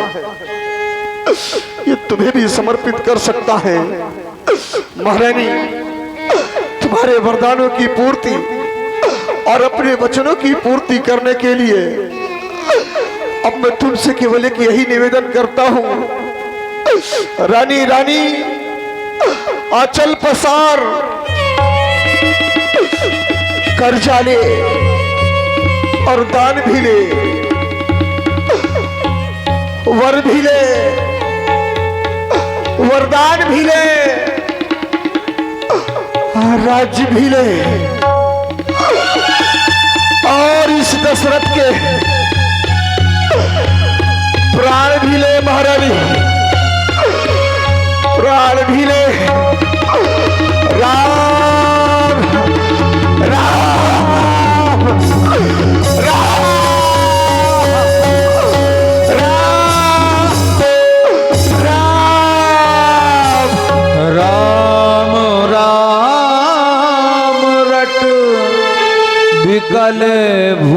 ये तुम्हें भी समर्पित कर सकता है। महारानी, तुम्हारे वरदानों की पूर्ति और अपने वचनों की पूर्ति करने के लिए अब मैं तुमसे केवल एक यही निवेदन करता हूं। रानी, रानी आंचल पसार, कर्जा ले और दान भी ले, वर भी ले, वरदान भी ले, राज्य भी ले, और इस दशरथ के प्राण भी ले महारानी, प्राण भी ले। राम राम राम राम राम राम रट विकल भू